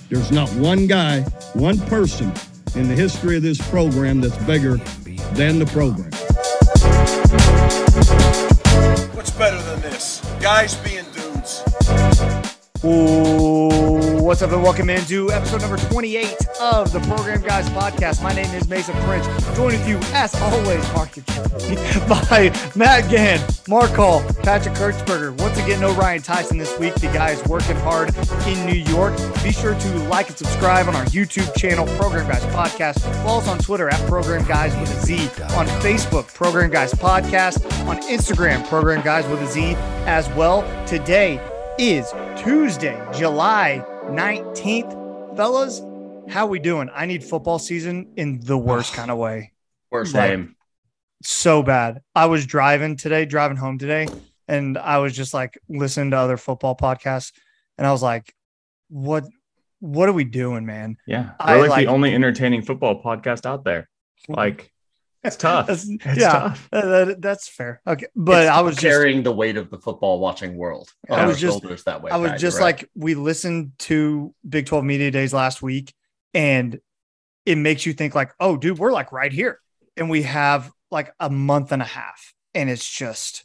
There's not one guy, one person in the history of this program that's bigger than the program. What's better than this? Guys being dudes. Ooh, what's up and welcome into episode number 28 of the Program Guys podcast. My name is Mason Prince. Joined with you, as always, by Matt Gann, Mark Hall, Patrick Kurtzberger. Once again, no Ryan Tyson this week. The guy is working hard in New York. Be sure to like and subscribe on our YouTube channel, Program Guys Podcast. Follow us on Twitter at Program Guys with a Z. On Facebook, Program Guys Podcast. On Instagram, Program Guys with a Z as well. Today is Tuesday, July 19th. Fellas, how we doing? I need football season in the worst kind of way. Worst name. So bad. I was driving home today, and I was just like listening to other football podcasts, and I was like, what are we doing, man? Yeah. We're like the only entertaining football podcast out there. Like, it's tough. Tough. That's fair. Okay. But I was carrying the weight of the football watching world on our shoulders that way. I was just like, we listened to Big 12 Media Days last week, and it makes you think like, oh, dude, we're like right here. And we have like a month and a half, and it's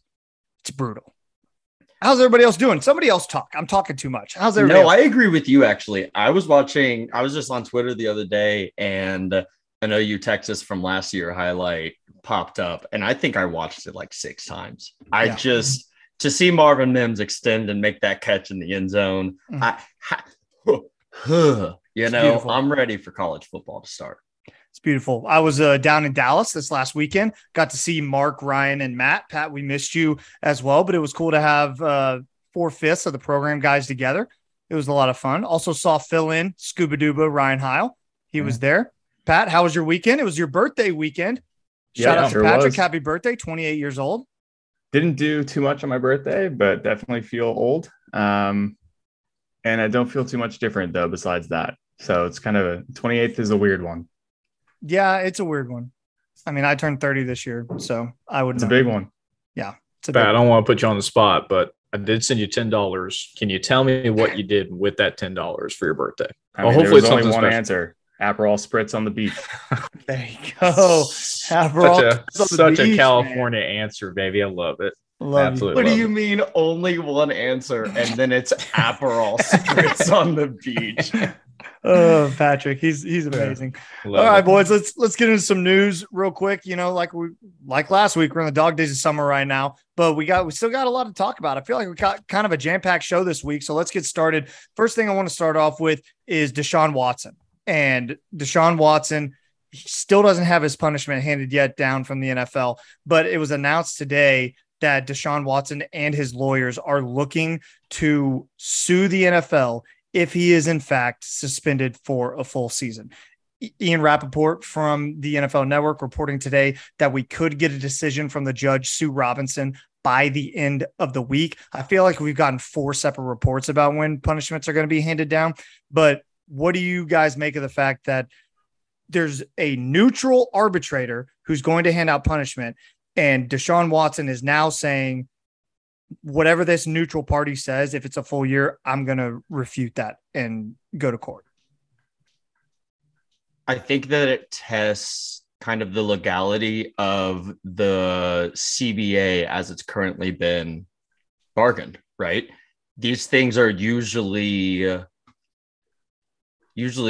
brutal. How's everybody else doing? Somebody else talk. I'm talking too much. How's everybody else? I agree with you, actually. I was just on Twitter the other day, and I know you Texas from last year highlight popped up, and I think I watched it like 6 times. To see Marvin Mims extend and make that catch in the end zone. Beautiful. I'm ready for college football to start. It's beautiful. I was down in Dallas this last weekend. Got to see Mark, Ryan, and Matt. Pat, we missed you as well, but it was cool to have 4/5 of the program guys together. It was a lot of fun. Also saw fill in Scuba Duba, Ryan Heil. He was there. Pat, how was your weekend? It was your birthday weekend. Shout out to Patrick. Happy birthday, 28 years old. Didn't do too much on my birthday, but definitely feel old. And I don't feel too much different, though, besides that. So it's kind of 28th is a weird one. Yeah, it's a weird one. I mean, I turned 30 this year, so I wouldn't. It's a big one. Yeah. Pat, I don't want to put you on the spot, but I did send you $10. Can you tell me what you did with that $10 for your birthday? Hopefully it's only one answer. Aperol spritz on the beach. There you go. Aperol such a California answer, baby. I love it. Absolutely. What do you mean only one answer and then it's Aperol spritz on the beach? Oh, Patrick, he's amazing. All right, boys, let's get into some news real quick. You know, like last week, we're in the dog days of summer right now, but we still got a lot to talk about. I feel like we got kind of a jam-packed show this week, so let's get started. First thing I want to start off with is Deshaun Watson. And Deshaun Watson still doesn't have his punishment handed yet down from the NFL, but it was announced today that Deshaun Watson and his lawyers are looking to sue the NFL if he is in fact suspended for a full season. Ian Rappaport from the NFL Network reporting today that we could get a decision from the judge, Sue Robinson, by the end of the week. I feel like we've gotten 4 separate reports about when punishments are going to be handed down, but what do you guys make of the fact that there's a neutral arbitrator who's going to hand out punishment, and Deshaun Watson is now saying, whatever this neutral party says, if it's a full year, I'm going to refute that and go to court? I think that it tests kind of the legality of the CBA as it's currently been bargained, right? These things are usually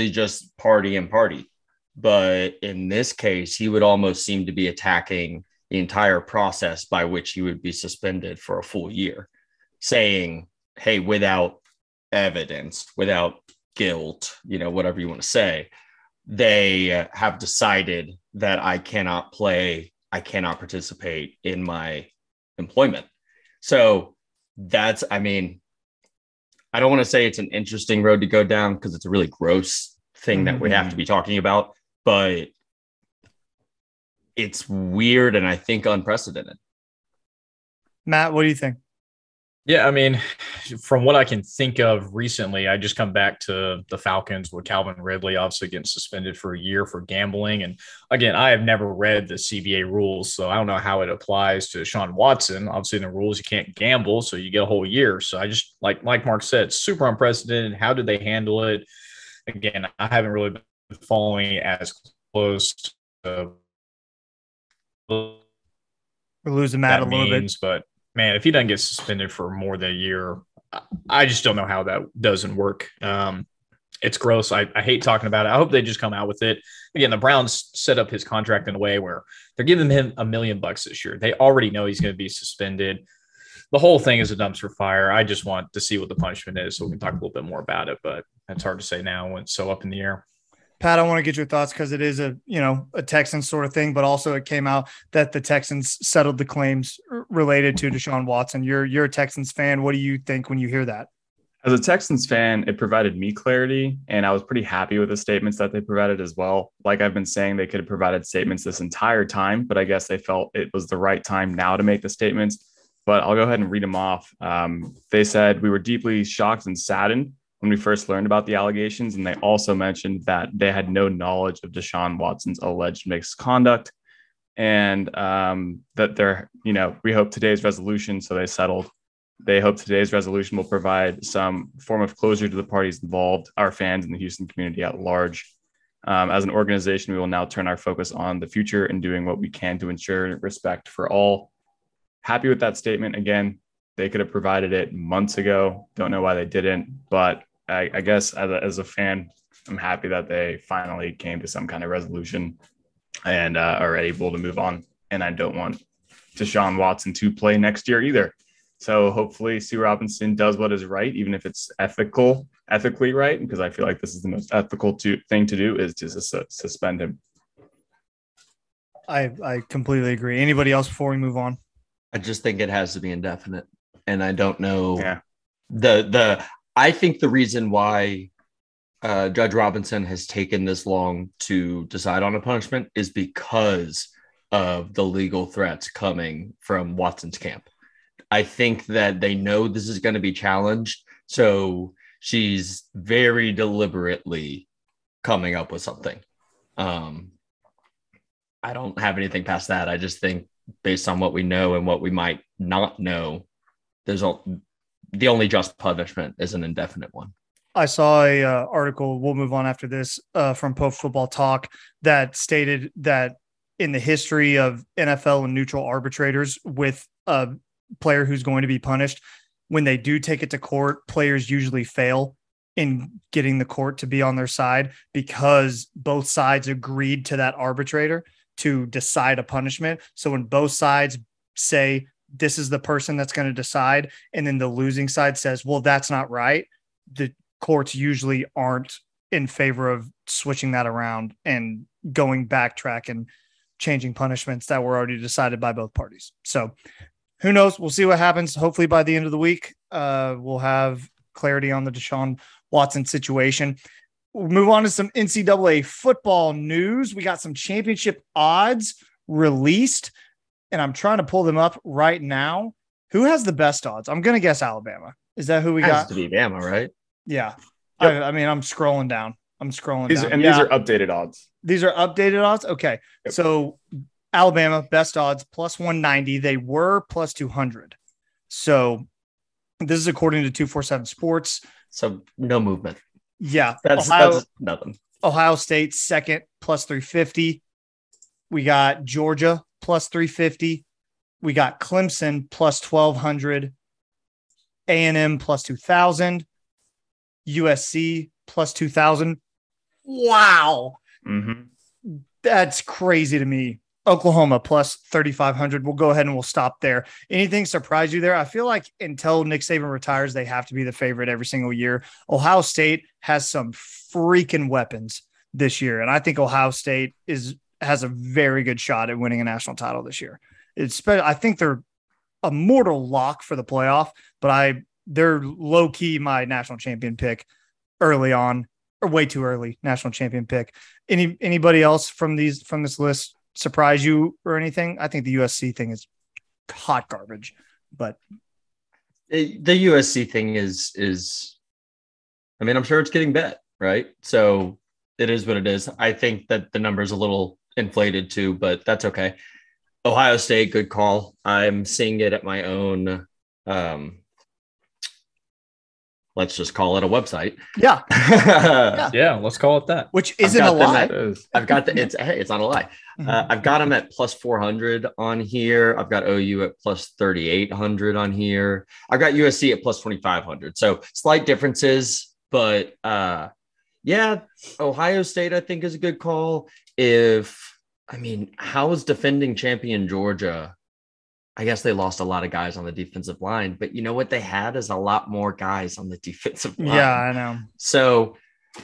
just party and party. But in this case, he would almost seem to be attacking the entire process by which he would be suspended for a full year, saying, hey, without evidence, without guilt, whatever you want to say, they have decided that I cannot play, I cannot participate in my employment. So that's, I don't want to say it's an interesting road to go down because it's a really gross thing that we have to be talking about, but it's weird and I think unprecedented. Matt, what do you think? Yeah, from what I can think of recently, I just come back to the Falcons with Calvin Ridley obviously getting suspended for a year for gambling. And again, I have never read the CBA rules, so I don't know how it applies to Deshaun Watson. Obviously, in the rules, you can't gamble, so you get a whole year. So I just, like Mark said, super unprecedented. How did they handle it? again, I haven't really been following as close to We're losing Matt a little bit. But man, if he doesn't get suspended for more than a year, I just don't know how that doesn't work. It's gross. I hate talking about it. I hope they just come out with it. Again, the Browns set up his contract in a way where they're giving him $1 million this year. They already know he's going to be suspended. The whole thing is a dumpster fire. I just want to see what the punishment is so we can talk a little bit more about it, but that's hard to say now when it's so up in the air. Pat, I want to get your thoughts because it is a Texans sort of thing, but also it came out that the Texans settled the claims related to Deshaun Watson. You're a Texans fan. What do you think when you hear that? As a Texans fan, it provided me clarity, and I was pretty happy with the statements that they provided as well. Like I've been saying, they could have provided statements this entire time, but I guess they felt it was the right time now to make the statements. But I'll go ahead and read them off. They said, "We were deeply shocked and saddened when we first learned about the allegations." And they also mentioned that they had no knowledge of Deshaun Watson's alleged misconduct, and that we hope today's resolution, so they settled. They hope today's resolution will provide some form of closure to the parties involved, our fans, and the Houston community at large. As an organization, we will now turn our focus on the future and doing what we can to ensure respect for all. Happy with that statement. Again, they could have provided it months ago. Don't know why they didn't, but I guess as a fan, I'm happy that they finally came to some kind of resolution and are able to move on. And I don't want Deshaun Watson to play next year either. So hopefully Sue Robinson does what is right, even if it's ethically right, because I feel like this is the most ethical thing to do is to suspend him. I completely agree. Anybody else before we move on? I just think it has to be indefinite. And I don't know. Yeah. I think the reason why Judge Robinson has taken this long to decide on a punishment is because of the legal threats coming from Watson's camp. I think that they know this is going to be challenged. So she's very deliberately coming up with something. I don't have anything past that. I just think based on what we know and what we might not know, the only just punishment is an indefinite one. I saw a article, we'll move on after this, from Pro Football Talk that stated that in the history of NFL and neutral arbitrators with a player who's going to be punished, when they do take it to court, players usually fail in getting the court to be on their side because both sides agreed to that arbitrator to decide a punishment. So when both sides say, this is the person that's going to decide, and then the losing side says, well, that's not right, the courts usually aren't in favor of switching that around and going backtrack and changing punishments that were already decided by both parties. So who knows? We'll see what happens. Hopefully by the end of the week, we'll have clarity on the Deshaun Watson situation. We'll move on to some NCAA football news. We got some championship odds released, and I'm trying to pull them up right now. Who has the best odds? I'm going to guess Alabama. Is that who we got? Has to be Bama, right? Yeah. Yep. I mean, I'm scrolling down. These are updated odds. These are updated odds? Okay. Yep. So Alabama, best odds, plus 190. They were plus 200. So this is according to 247 Sports. So no movement. Yeah. That's nothing. Ohio State, second, plus 350. We got Georgia, plus 350. We got Clemson, plus 1,200. A&M, plus 2,000. USC, plus 2,000. Wow. Mm-hmm. That's crazy to me. Oklahoma, plus 3,500. We'll go ahead and we'll stop there. Anything surprise you there? I feel like until Nick Saban retires, they have to be the favorite every single year. Ohio State has some freaking weapons this year, and I think Ohio State has a very good shot at winning a national title this year. I think they're a mortal lock for the playoff, but they're low key my national champion pick early on, or way too early national champion pick. Anybody else from this list surprise you or anything? I think the USC thing is hot garbage, but the USC thing is, I mean, I'm sure it's getting bet, right? So it is what it is. I think that the number is a little inflated too, but that's okay. Ohio State, good call. I'm seeing it at my own, let's just call it a website. Yeah. Yeah, let's call it that. Which isn't a lie. I've got it's not a lie. I've got them at plus 400 on here. I've got OU at plus 3,800 on here. I've got USC at plus 2,500. So slight differences, but yeah, Ohio State, I think, is a good call. How is defending champion Georgia? I guess they lost a lot of guys on the defensive line, but you know what they had is a lot more guys on the defensive line. Yeah, I know. So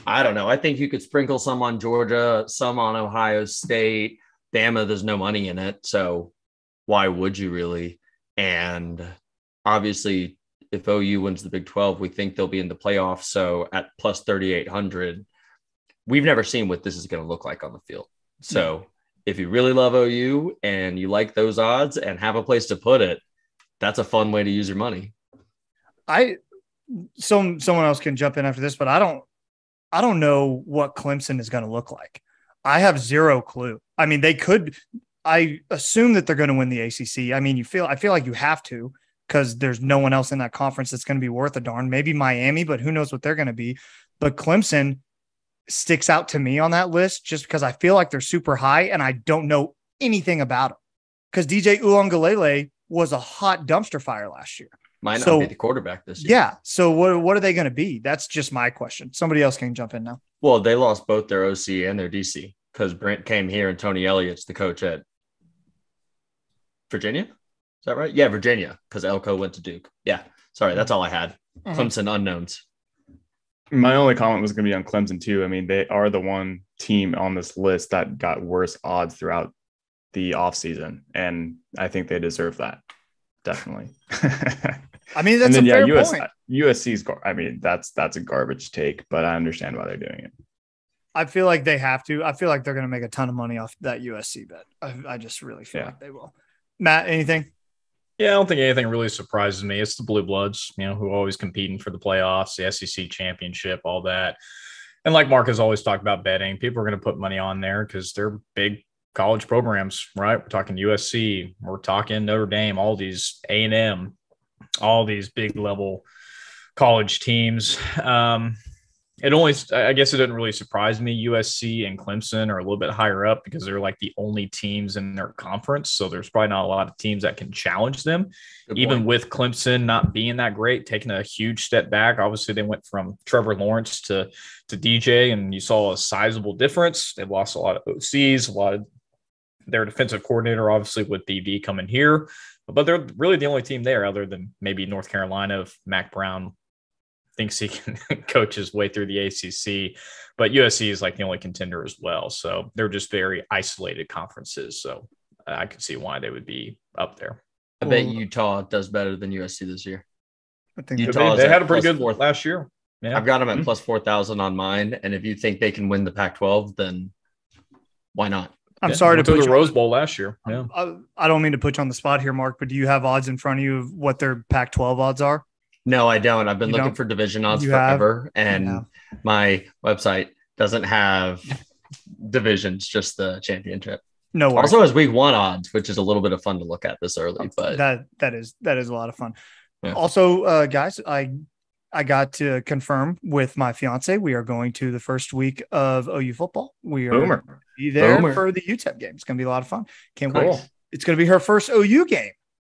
I don't know. I think you could sprinkle some on Georgia, some on Ohio State. Bama, there's no money in it. So why would you really? And obviously, if OU wins the Big 12, we think they'll be in the playoffs. So at plus 3,800, we've never seen what this is going to look like on the field. So if you really love OU and you like those odds and have a place to put it, that's a fun way to use your money. Someone else can jump in after this, but I don't know what Clemson is going to look like. I have zero clue. I mean, I assume that they're going to win the ACC. I mean, I feel like you have to, because there's no one else in that conference that's going to be worth a darn. Maybe Miami, but who knows what they're going to be. But Clemson sticks out to me on that list just because I feel like they're super high and I don't know anything about them. Because DJ Uiagalelei was a hot dumpster fire last year. Might not be the quarterback this year. Yeah. So what are they going to be? That's just my question. Somebody else can jump in now. Well, they lost both their OC and their DC because Brent came here and Tony Elliott's the coach at Virginia. Is that right? Yeah, Virginia, because Elko went to Duke. Yeah. Sorry, that's all I had. Clemson unknowns. My only comment was going to be on Clemson too. I mean, they are the one team on this list that got worse odds throughout the offseason, and I think they deserve that. Definitely. I mean, that's a fair point. USC's, I mean, that's a garbage take, but I understand why they're doing it. I feel like they have to. I feel like they're going to make a ton of money off that USC bet. I just really feel like they will. Matt, anything? Yeah, I don't think anything really surprises me. It's the Blue Bloods, who are always competing for the playoffs, the SEC championship, all that. And like Mark has always talked about betting, people are going to put money on there because they're big college programs, right? We're talking USC, we're talking Notre Dame, all these A&M, all these big level college teams. I guess it didn't really surprise me. USC and Clemson are a little bit higher up because they're like the only teams in their conference. So there's probably not a lot of teams that can challenge them. Even with Clemson not being that great, taking a huge step back. Obviously, they went from Trevor Lawrence to DJ, and you saw a sizable difference. They lost a lot of OCs, a lot of their defensive coordinator, obviously, with DV coming here. But they're really the only team there other than maybe North Carolina if Mac Brown thinks he can coach his way through the ACC, but USC is like the only contender as well. So they're just very isolated conferences. So I could see why they would be up there. I bet Utah does better than USC this year. I think Utah they had a pretty good last year. Yeah. I've got them at plus 4,000 on mine. And if you think they can win the Pac-12, then why not? I'm sorry to put the Rose Bowl last year. Yeah. I don't mean to put you on the spot here, Mark, but do you have odds in front of you of what their Pac-12 odds are? No, I don't. I've been looking for division odds forever, and my website doesn't have divisions, just the championship. No worries. Also has week 1 odds, which is a little bit of fun to look at this early. But that is a lot of fun. Yeah. Also, guys, I got to confirm with my fiance we are going to the first week of OU football. We are going to be there for the UTEP game. It's going to be a lot of fun. Can't wait. It's going to be her first OU game.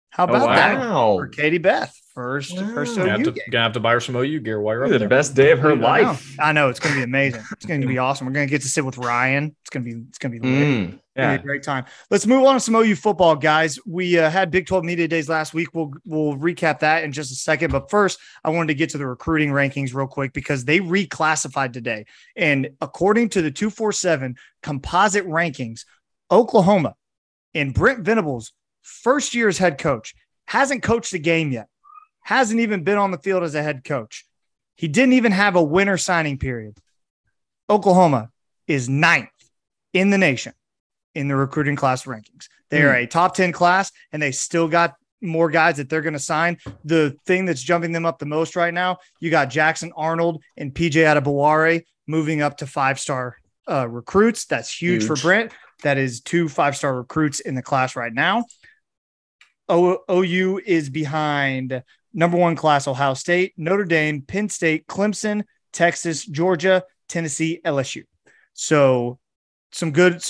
How about that? For Katie Beth. First OU game. Gonna have to buy her some OU gear while you're up there. The best day of her life. I know. It's going to be amazing. It's going to be awesome. We're going to get to sit with Ryan. It's going to be lit. It's going to be a great time. Let's move on to some OU football, guys. We had Big 12 Media Days last week. We'll recap that in just a second. But first, I wanted to get to the recruiting rankings real quick because they reclassified today. And according to the 247 composite rankings, Oklahoma and Brent Venables, first year as head coach, hasn't coached a game yet. Hasn't even been on the field as a head coach. He didn't even have a winter signing period. Oklahoma is 9th in the nation in the recruiting class rankings. They are a top 10 class, and they still got more guys that they're going to sign. The thing that's jumping them up the most right now, you got Jackson Arnold and PJ Adebaware moving up to 5-star recruits. That's huge for Brent. That is 2 5-star recruits in the class right now. OU is behind number 1 class, Ohio State, Notre Dame, Penn State, Clemson, Texas, Georgia, Tennessee, LSU. So some good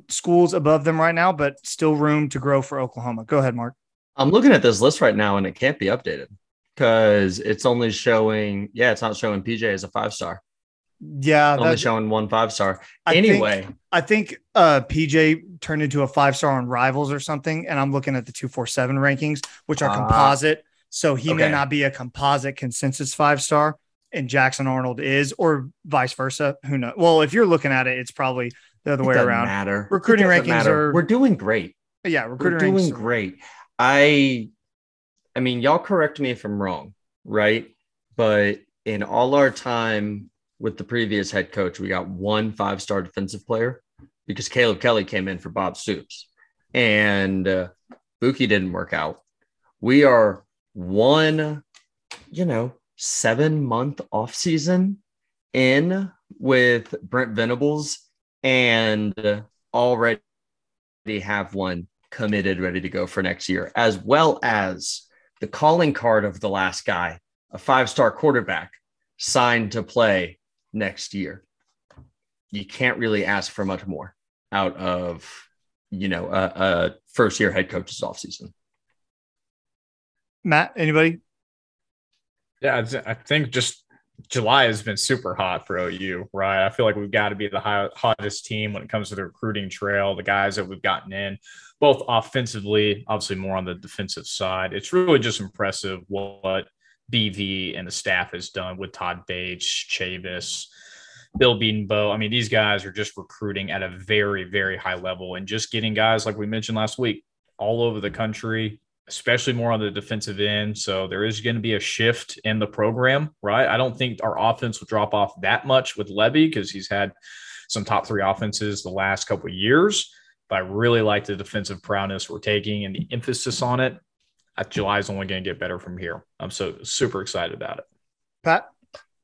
schools above them right now, but still room to grow for Oklahoma. Go ahead, Mark. I'm looking at this list right now and it can't be updated because it's only showing, it's not showing PJ as a 5-star. Yeah. It's only showing 1 5-star. I think PJ turned into a 5-star on Rivals or something. And I'm looking at the 247 rankings, which are composite. So he may not be a composite consensus 5-star and Jackson Arnold is, or vice versa. Who knows? Well, if you're looking at it, it's probably the other way around. Matter. Recruiting rankings we're doing great. Yeah. We're doing great. I mean, y'all correct me if I'm wrong, right? But in all our time with the previous head coach, we got 1 5-star defensive player because Caleb Kelly came in for Bob Stoops and Buki didn't work out. We are 1, 7-month off season in with Brent Venables and already have 1 committed, ready to go for next year, as well as the calling card of the last guy, a 5-star quarterback signed to play next year. You can't really ask for much more out of, a first-year head coach's offseason. Matt, anybody? Yeah, I think just July has been super hot for OU, right? I feel like we've got to be the hottest team when it comes to the recruiting trail, the guys that we've gotten in, both offensively, obviously more on the defensive side. It's really just impressive what BV and the staff has done with Todd Bates, Chavis, Bill Beatonbow. I mean, these guys are just recruiting at a very, very high level and just getting guys, like we mentioned last week, all over the country, especially more on the defensive end. So there is going to be a shift in the program, right? I don't think our offense will drop off that much with Levy because he's had some top 3 offenses the last couple of years. But I really like the defensive prowess we're taking and the emphasis on it. July is only going to get better from here. I'm so super excited about it. Pat?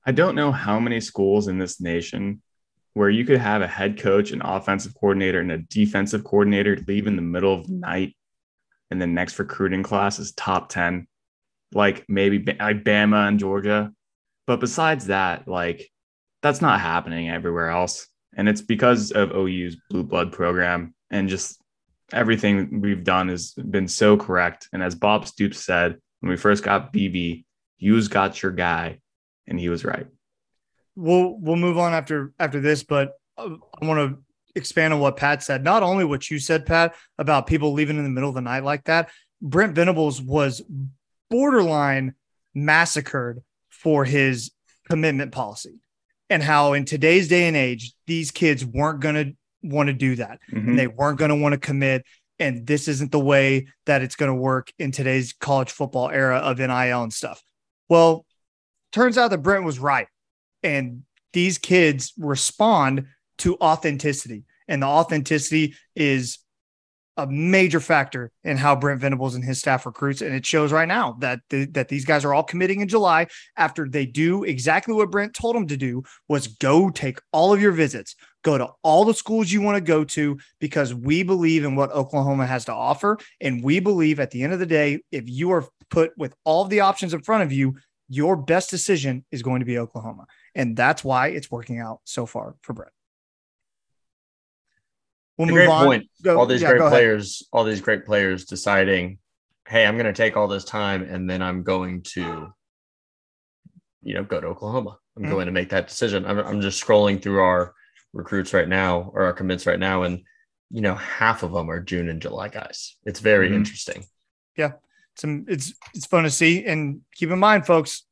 I don't know how many schools in this nation where you could have a head coach, an offensive coordinator, and a defensive coordinator leave in the middle of the night and the next recruiting class is top 10, like maybe like Bama and Georgia. But besides that, like that's not happening everywhere else. And it's because of OU's blue blood program and just everything we've done has been so correct. And as Bob Stoops said, when we first got BB, you's got your guy. And he was right. We'll move on after this, but I want to expand on what Pat said. Not only what you said, Pat, about people leaving in the middle of the night like that. Brent Venables was borderline massacred for his commitment policy and how in today's day and age, these kids weren't going to want to do that. Mm-hmm. And they weren't going to want to commit. And this isn't the way that it's going to work in today's college football era of NIL and stuff. Well, turns out that Brent was right. And these kids respond to authenticity. And the authenticity is a major factor in how Brent Venables and his staff recruits. And it shows right now that that these guys are all committing in July after they do exactly what Brent told them to do, was go take all of your visits, go to all the schools you want to go to, because we believe in what Oklahoma has to offer. And we believe at the end of the day, if you are put with all of the options in front of you, your best decision is going to be Oklahoma. And that's why it's working out so far for Brett. We'll move on. Point. All these great players deciding, hey, I'm going to take all this time and then I'm going to, go to Oklahoma. I'm going to make that decision. I'm just scrolling through our recruits right now, or our commits right now. And, half of them are June and July guys. It's very interesting. Yeah. It's fun to see. And keep in mind, folks,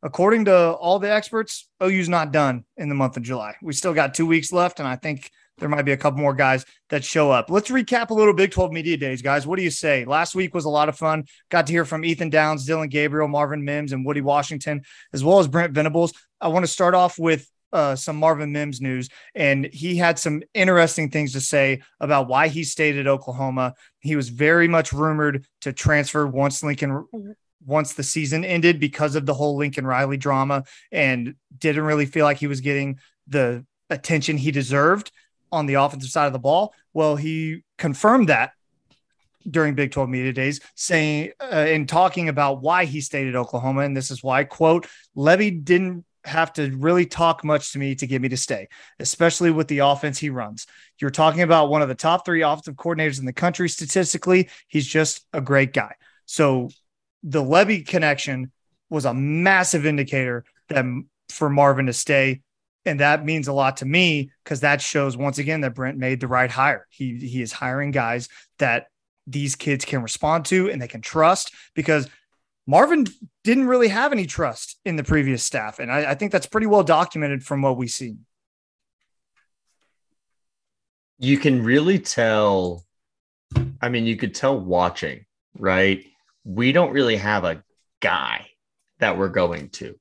according to all the experts, OU's not done in the month of July. We still got 2 weeks left, and I think there might be a couple more guys that show up. Let's recap a little Big 12 Media Days, guys. What do you say? Last week was a lot of fun. Got to hear from Ethan Downs, Dylan Gabriel, Marvin Mims, and Woody Washington, as well as Brent Venables. I want to start off with some Marvin Mims news, and he had some interesting things to say about why he stayed at Oklahoma. He was very much rumored to transfer once the season ended because of the whole Lincoln Riley drama, and didn't really feel like he was getting the attention he deserved on the offensive side of the ball. Well, he confirmed that during Big 12 Media Days, saying in talking about why he stayed at Oklahoma. And this is why, quote, Levy didn't have to really talk much to me to get me to stay, especially with the offense he runs. You're talking about one of the top 3 offensive coordinators in the country. Statistically, he's just a great guy. So the Levy connection was a massive indicator that for Marvin to stay. And that means a lot to me because that shows once again that Brent made the right hire. He is hiring guys that these kids can respond to and they can trust, because Marvin didn't really have any trust in the previous staff. And I think that's pretty well documented from what we see. You can really tell. I mean, you could tell watching, right? We don't really have a guy that we're going to.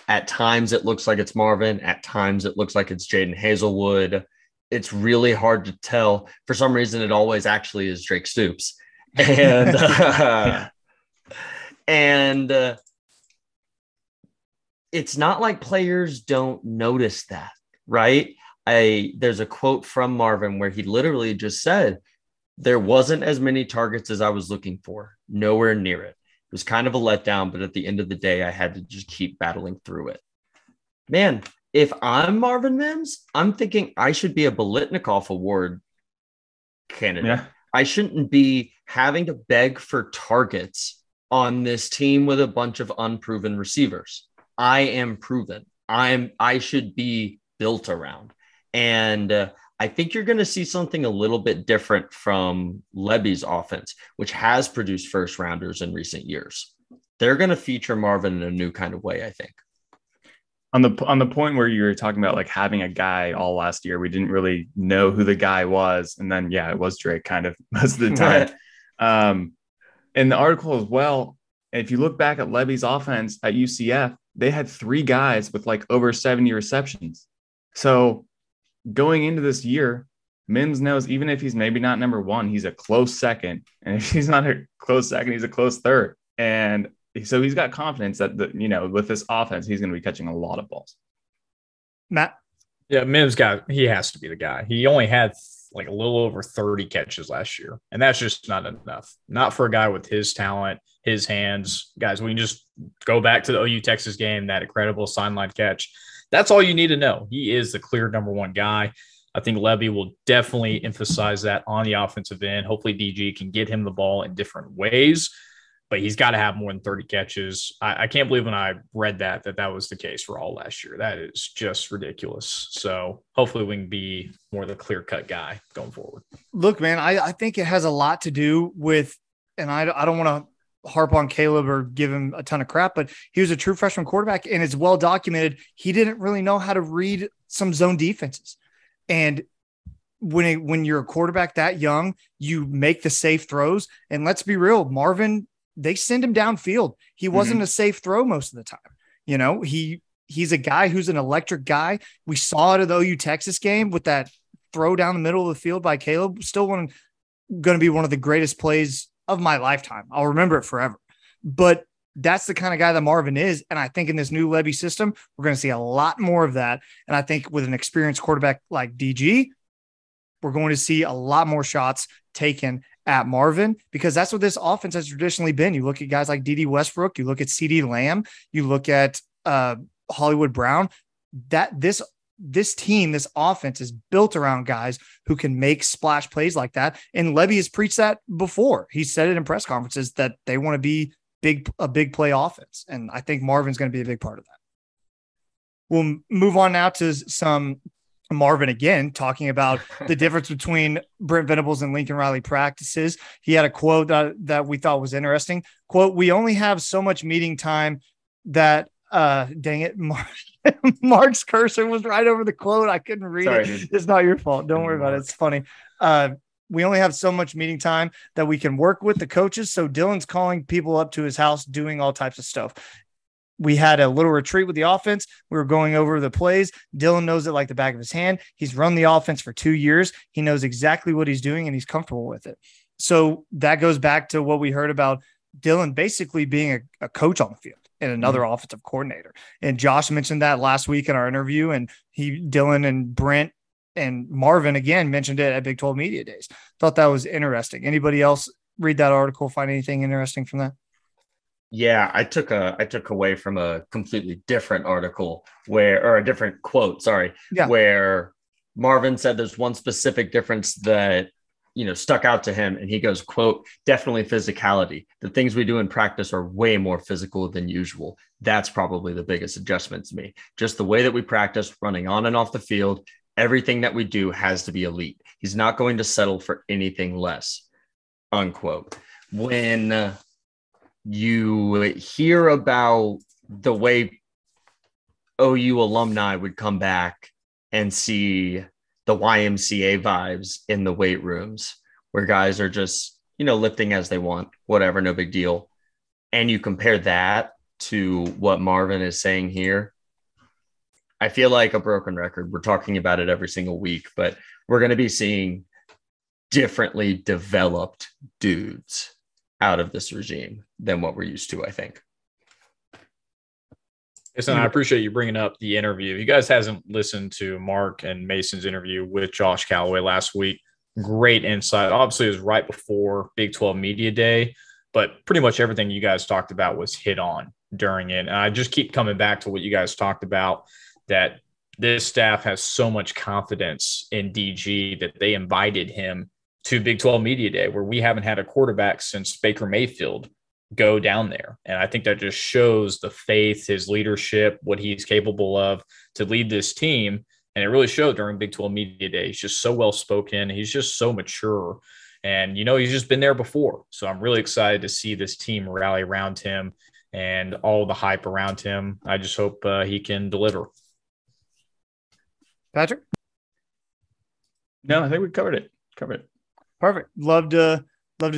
At times it looks like it's Marvin. At times it looks like it's Jaden Hazelwood. It's really hard to tell. For some reason, it always actually is Drake Stoops. And And it's not like players don't notice that, right? There's a quote from Marvin where he literally just said, there wasn't as many targets as I was looking for, nowhere near it. It was kind of a letdown, but at the end of the day, I had to just keep battling through it. Man, if I'm Marvin Mims, I'm thinking I should be a Biletnikoff Award candidate. Yeah. I shouldn't be having to beg for targets on this team with a bunch of unproven receivers. I am proven. I should be built around. And I think you're going to see something a little bit different from Levy's offense, which has produced first rounders in recent years. They're going to feature Marvin in a new kind of way, I think. On the point where you were talking about like having a guy all last year, we didn't really know who the guy was. And then, yeah, it was Drake kind of most of the time. In the article as well, if you look back at Levy's offense at UCF, they had 3 guys with like over 70 receptions. So going into this year, Mims knows even if he's maybe not number 1, he's a close second. And if he's not a close second, he's a close third. And so he's got confidence that, with this offense, he's going to be catching a lot of balls. Matt? Yeah, Mims he has to be the guy. He only had like a little over 30 catches last year, and that's just not enough. Not for a guy with his talent, his hands. Guys, we can just go back to the OU Texas game, that incredible sideline catch. That's all you need to know. He is the clear number 1 guy. I think Levy will definitely emphasize that on the offensive end. Hopefully DG can get him the ball in different ways, but he's got to have more than 30 catches. I can't believe when I read that was the case for all last year. That is just ridiculous. So hopefully we can be more the clear-cut guy going forward. Look, man, I think it has a lot to do with, and I don't want to harp on Caleb or give him a ton of crap, but he was a true freshman quarterback, and it's well documented. He didn't really know how to read some zone defenses. And when you're a quarterback that young, you make the safe throws. And let's be real, Marvin, they send him downfield. He wasn't a safe throw most of the time. He's a guy who's an electric guy. We saw it at the OU Texas game with that throw down the middle of the field by Caleb. Still going to be one of the greatest plays of my lifetime. I'll remember it forever. But that's the kind of guy that Marvin is. And I think in this new Levy system, we're going to see a lot more of that. And I think with an experienced quarterback like DG, we're going to see a lot more shots taken at Marvin, because that's what this offense has traditionally been. You look at guys like D.D. Westbrook, you look at C.D. Lamb, you look at Hollywood Brown, that this team, this offense is built around guys who can make splash plays like that. And Levy has preached that before. He said it in press conferences that they want to be a big play offense. And I think Marvin's going to be a big part of that. We'll move on now to some Marvin again, talking about the difference between Brent Venables and Lincoln Riley practices. He had a quote that we thought was interesting. Quote, "We only have so much meeting time that dang it, Mark's cursor was right over the quote. I couldn't read it. Dude. It's not your fault. Don't worry about it. It's funny. We only have so much meeting time that we can work with the coaches. So Dylan's calling people up to his house, doing all types of stuff. We had a little retreat with the offense. We were going over the plays. Dylan knows it like the back of his hand. He's run the offense for 2 years. He knows exactly what he's doing, and he's comfortable with it. So that goes back to what we heard about Dylan basically being a coach on the field and another offensive coordinator. And Josh mentioned that last week in our interview, and Dylan and Brent and Marvin again mentioned it at Big 12 Media Days. Thought that was interesting. Anybody else read that article, find anything interesting from that? Yeah, I took away from a completely different article or a different quote, sorry, where Marvin said there's one specific difference that, stuck out to him. And he goes, quote, definitely physicality. The things we do in practice are way more physical than usual. That's probably the biggest adjustment to me. Just the way that we practice, running on and off the field, everything that we do has to be elite. He's not going to settle for anything less, unquote. When you hear about the way OU alumni would come back and see the YMCA vibes in the weight rooms where guys are just, lifting as they want, whatever, no big deal. And you compare that to what Marvin is saying here, I feel like a broken record. We're talking about it every single week, but we're going to be seeing differently developed dudes out of this regime than what we're used to, I think. Listen, I appreciate you bringing up the interview. If you guys hasn't listened to Mark and Mason's interview with Josh Calloway last week, great insight. Obviously, it was right before Big 12 Media Day, but pretty much everything you guys talked about was hit on during it. And I just keep coming back to what you guys talked about, that this staff has so much confidence in DG that they invited him to Big 12 Media Day, where we haven't had a quarterback since Baker Mayfield go down there. And I think that just shows the faith, his leadership, what he's capable of to lead this team. And it really showed during Big 12 Media Day. He's just so well-spoken. He's just so mature. And, he's just been there before. So I'm really excited to see this team rally around him and all the hype around him. I just hope he can deliver. Patrick? No, I think we covered it. Perfect. Love to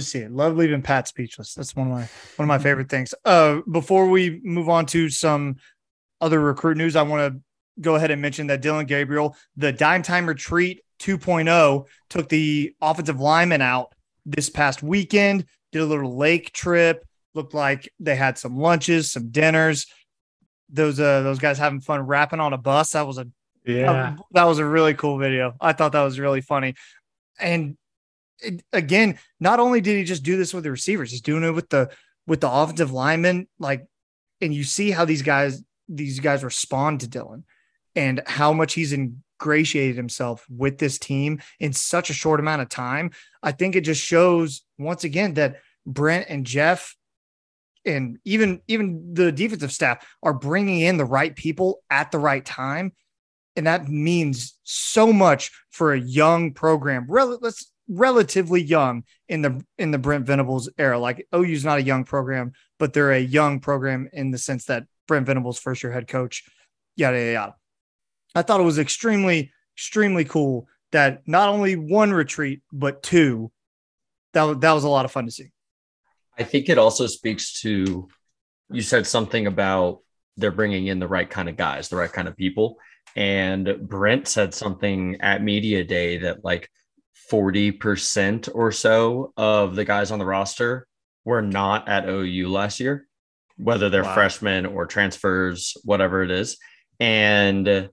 see it. Love leaving Pat speechless. That's one of my favorite things. Before we move on to some other recruit news, I want to go ahead and mention that Dillon Gabriel, the Dime Time Retreat 2.0, took the offensive lineman out this past weekend, did a little lake trip, looked like they had some lunches, some dinners. Those guys having fun rapping on a bus. That was a really cool video. I thought that was really funny. And again, not only did he just do this with the receivers, he's doing it with the offensive linemen. And you see how these guys respond to Dillon and how much he's ingratiated himself with this team in such a short amount of time. I think it just shows once again that Brent and Jeff and even the defensive staff are bringing in the right people at the right time. And that means so much for a young program. Relatively young in the Brent Venables era. Like OU's not a young program, but they're a young program in the sense that Brent Venables, first year head coach, yada, yada, yada. I thought it was extremely, extremely cool that not only one retreat, but two. That was a lot of fun to see. I think it also speaks to, you said something about they're bringing in the right kind of guys, the right kind of people. And Brent said something at Media Day that 40% or so of the guys on the roster were not at OU last year, whether they're freshmen or transfers, whatever it is. And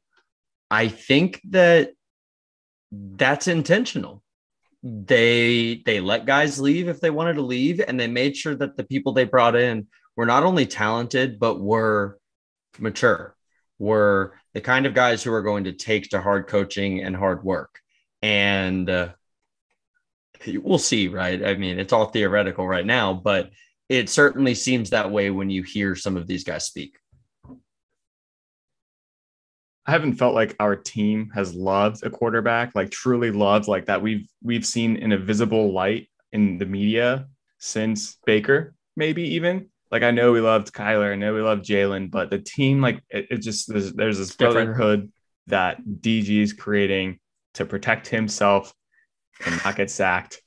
I think that's intentional. They let guys leave if they wanted to leave, and they made sure that the people they brought in were not only talented, but were mature, were the kind of guys who are going to take to hard coaching and hard work. And we'll see, right? I mean, it's all theoretical right now, but it certainly seems that way when you hear some of these guys speak. I haven't felt like our team has loved a quarterback, truly loved that we've seen in a visible light in the media since Baker, maybe even. I know we loved Kyler, I know we loved Jalen, but the team, it just, there's this brotherhood that DG is creating to protect himself and not get sacked.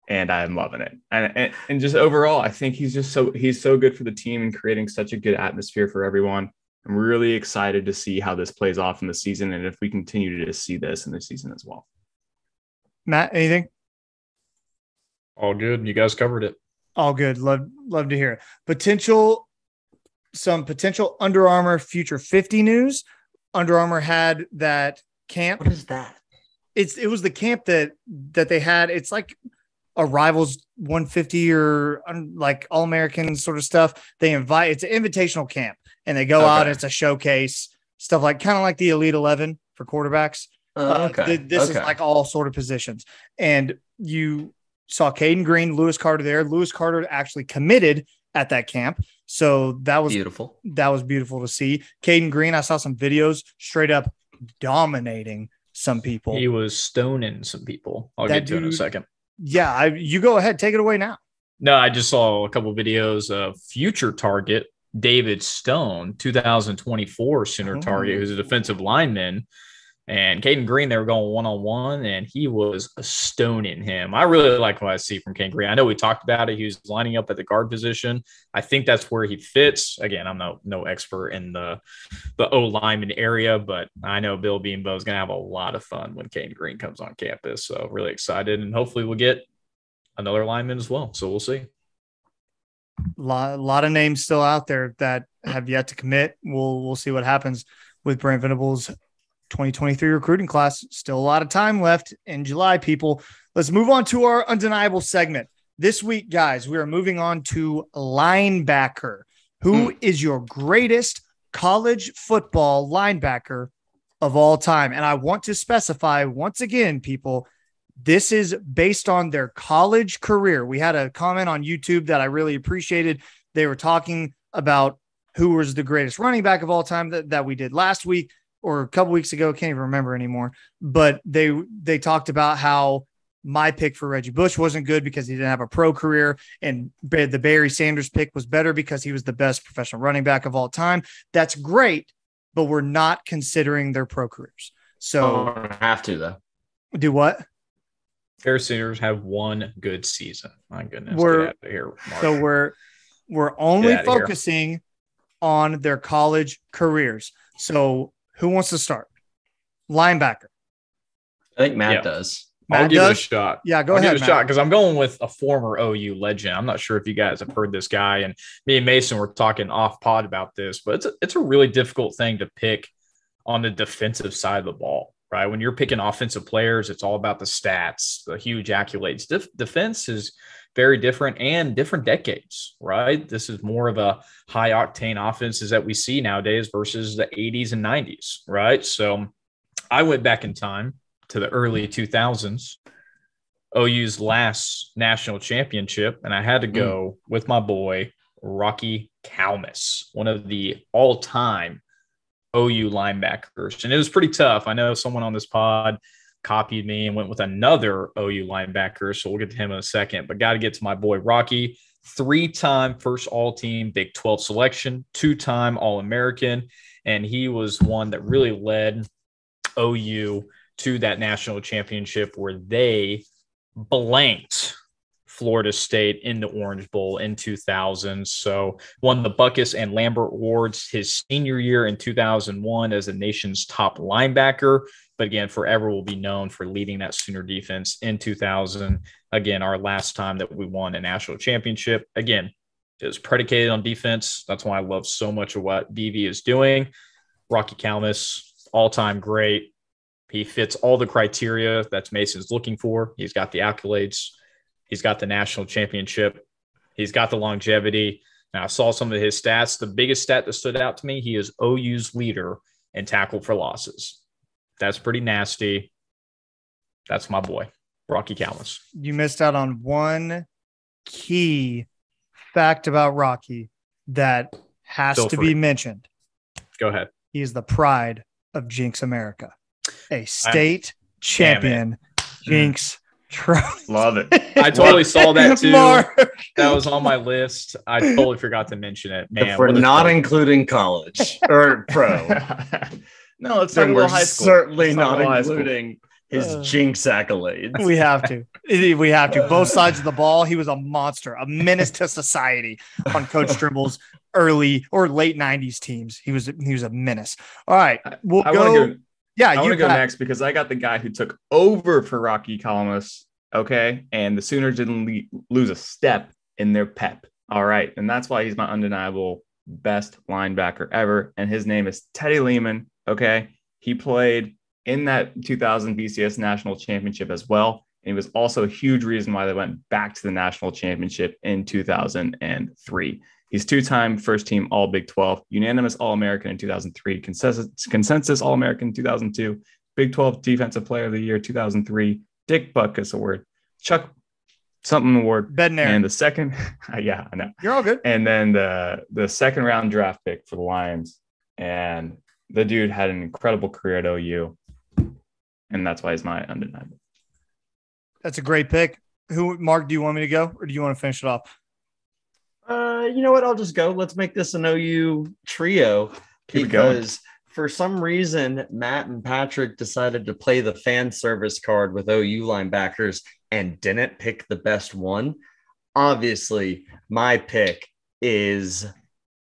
And I'm loving it. And just overall, I think he's so good for the team and creating such a good atmosphere for everyone. I'm really excited to see how this plays off in the season, and if we continue to see this in the season as well. Matt, anything? All good. You guys covered it. All good. Love to hear it. Some potential Under Armour Future 50 news. Under Armour had that camp. What is that? It was the camp that they had. It's like a Rivals 150 or like All-American sort of stuff. It's an invitational camp, and they go out. And it's a showcase, stuff like kind of like the Elite 11 for quarterbacks. This is like all sort of positions. And you saw Caden Green, Lewis Carter there. Lewis Carter actually committed at that camp. So that was beautiful. That was beautiful to see. Caden Green, I saw some videos straight up dominating some people. He was stoning some people. I'll get to it in a second. Yeah, you go ahead. Take it away now. No, I just saw a couple of videos of future target David Stone, 2024 Sooner target, who's a defensive lineman. And Caden Green, they were going one-on-one, and he was stoning him. I really like what I see from Caden Green. I know we talked about it. He was lining up at the guard position. I think that's where he fits. Again, I'm no expert in the O-lineman area, but I know Bill Beambo is going to have a lot of fun when Caden Green comes on campus. So really excited, and hopefully we'll get another lineman as well. So we'll see. A lot of names still out there that have yet to commit. We'll see what happens with Brent Venables' 2023 recruiting class. Still a lot of time left in July, people. Let's move on to our undeniable segment. This week, guys, we are moving on to linebacker. Who is your greatest college football linebacker of all time? And I want to specify once again, people, this is based on their college career. We had a comment on YouTube that I really appreciated. They were talking about who was the greatest running back of all time that we did last week, or a couple weeks ago, can't even remember anymore. But they talked about how my pick for Reggie Bush wasn't good because he didn't have a pro career, and the Barry Sanders pick was better because he was the best professional running back of all time. That's great, but we're not considering their pro careers. So have to though. Do what? Barry Sanders have one good season. My goodness, get out of here, Mark. So we're only focusing on their college careers. So who wants to start? Linebacker. I think Matt does. I'll give it a shot. Yeah, go ahead. Give it a shot because I'm going with a former OU legend. I'm not sure if you guys have heard this guy, and me and Mason were talking off pod about this, but it's a really difficult thing to pick on the defensive side of the ball, right? When you're picking offensive players, it's all about the stats, the huge accolades. Defense is very different and different decades, right? This is more of a high octane offenses that we see nowadays versus the 80s and 90s, right? So I went back in time to the early 2000s, OU's last national championship, and I had to go with my boy, Rocky Calmus, one of the all-time OU linebackers. And it was pretty tough. I know someone on this pod copied me and went with another OU linebacker, so we'll get to him in a second, but got to get to my boy Rocky. 3-time first all-team Big 12 selection, 2-time All-American, and he was one that really led OU to that national championship where they blanked Florida State in the Orange Bowl in 2000. So won the Buckus and Lambert Awards his senior year in 2001 as the nation's top linebacker. But again, forever will be known for leading that Sooner defense in 2000. Again, our last time that we won a national championship. Again, it was predicated on defense. That's why I love so much of what BV is doing. Rocky Calmus, all-time great. He fits all the criteria that Mason's looking for. He's got the accolades. He's got the national championship. He's got the longevity. Now, I saw some of his stats. The biggest stat that stood out to me, he is OU's leader in tackle for losses. That's pretty nasty. That's my boy, Rocky Calmus. You missed out on one key fact about Rocky that has to be mentioned. Go ahead. He is the pride of Jinx America. A state champion, Jinx. Love it. I totally saw that too. Mark. That was on my list. I totally forgot to mention it. Man, if we're not including college or pro, no, it's then we're high school. certainly not including his Jinx accolades. We have to. We have to. Both sides of the ball. He was a monster, a menace to society on Coach Trimble's early or late 90s teams. He was a menace. All right. We'll go. Yeah, I want to go next because I got the guy who took over for Rocky Calmus, okay? And the Sooners didn't lose a step in their pep, all right? And that's why he's my undeniable best linebacker ever, and his name is Teddy Lehman, okay? He played in that 2000 BCS National Championship as well. And he was also a huge reason why they went back to the national championship in 2003. He's two-time first-team All-Big 12, unanimous All-American in 2003, consensus All-American in 2002, Big 12 Defensive Player of the Year 2003, Dick Butkus Award, Chuck something award, Bednair. And the second, yeah, I know. You're all good. And then the second round draft pick for the Lions. And the dude had an incredible career at OU. And that's why he's my undeniable. That's a great pick. Mark, do you want me to go or do you want to finish it off? You know what? I'll just go. Let's make this an OU trio because for some reason, Matt and Patrick decided to play the fan service card with OU linebackers and didn't pick the best one. Obviously, my pick is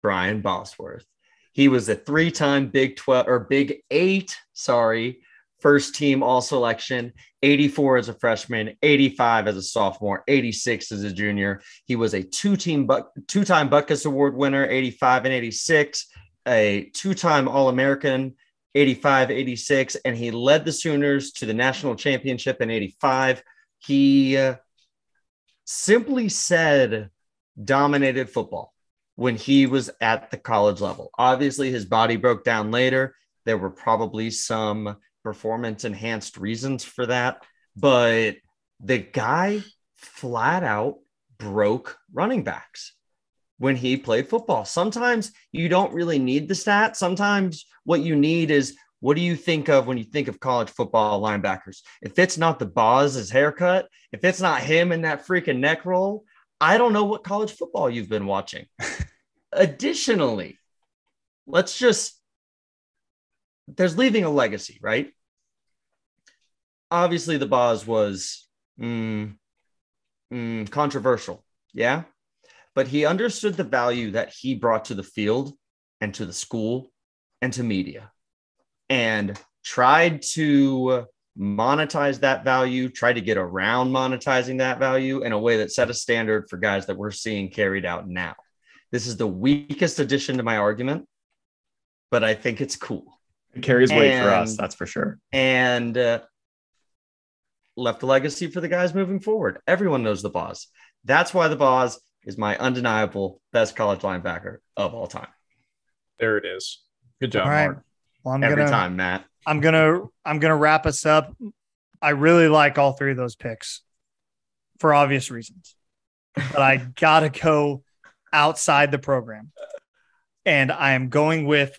Brian Bosworth. He was a 3-time Big 8, first team all selection, 84 as a freshman, 85 as a sophomore, 86 as a junior. He was a two-time Butkus Award winner, 85 and 86, a two-time All-American, 85, 86, and he led the Sooners to the national championship in 85. He simply said dominated football when he was at the college level. Obviously, his body broke down later. There were probably some performance enhanced reasons for that, but the guy flat out broke running backs when he played football. Sometimes you don't really need the stats. Sometimes what you need is, what do you think of when you think of college football linebackers? If it's not the Boz's haircut, if it's not him in that freaking neck roll, I don't know what college football you've been watching. Additionally, there's leaving a legacy, right? Obviously, the Boz was controversial, yeah? But he understood the value that he brought to the field and to the school and to media and tried to monetize that value, tried to get around monetizing that value in a way that set a standard for guys that we're seeing carried out now. This is the weakest addition to my argument, but I think it's cool. It carries weight for us, that's for sure. And left a legacy for the guys moving forward. Everyone knows the Boz. That's why the Boz is my undeniable best college linebacker of all time. There it is. Good job, all right. Mark. Well, Every time, Matt. I'm gonna wrap us up. I really like all three of those picks for obvious reasons, but I gotta go outside the program, and I am going with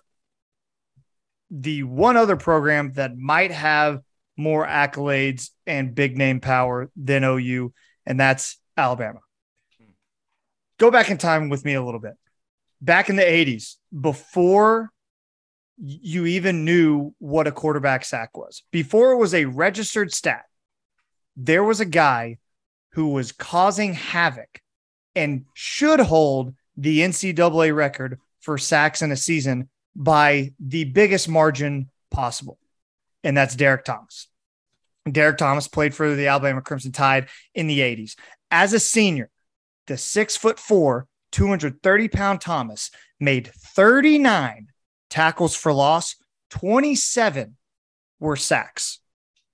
the one other program that might have more accolades and big name power than OU, and that's Alabama. Go back in time with me a little bit. Back in the 80s, before you even knew what a quarterback sack was, before it was a registered stat, there was a guy who was causing havoc and should hold the NCAA record for sacks in a season by the biggest margin possible. And that's Derrick Thomas. Derrick Thomas played for the Alabama Crimson Tide in the 80s. As a senior, the 6'4", 230-pound Thomas made 39 tackles for loss, 27 were sacks.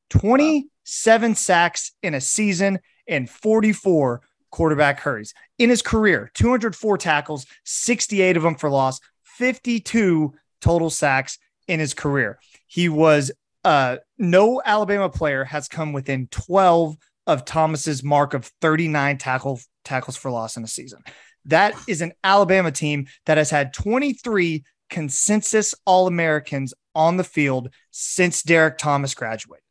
27 sacks in a season and 44 quarterback hurries. In his career, 204 tackles, 68 of them for loss, 52 total sacks in his career. He was no Alabama player has come within 12 of Thomas's mark of 39 tackles for loss in a season. That is an Alabama team that has had 23 consensus All-Americans on the field since Derrick Thomas graduated.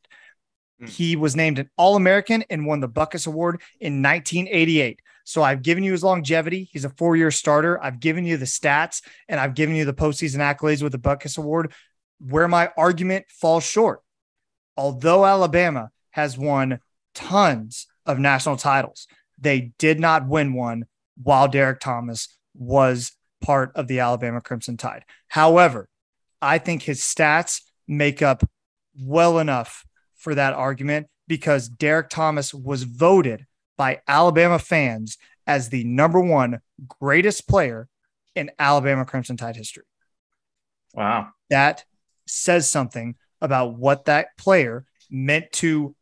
He was named an All-American and won the Butkus Award in 1988. So I've given you his longevity. He's a 4-year starter. I've given you the stats, and I've given you the postseason accolades with the Butkus Award. Where my argument falls short, although Alabama has won tons of national titles, they did not win one while Derrick Thomas was part of the Alabama Crimson Tide. However, I think his stats make up well enough for that argument because Derrick Thomas was voted by Alabama fans as the #1 greatest player in Alabama Crimson Tide history. Wow. That says something about what that player meant to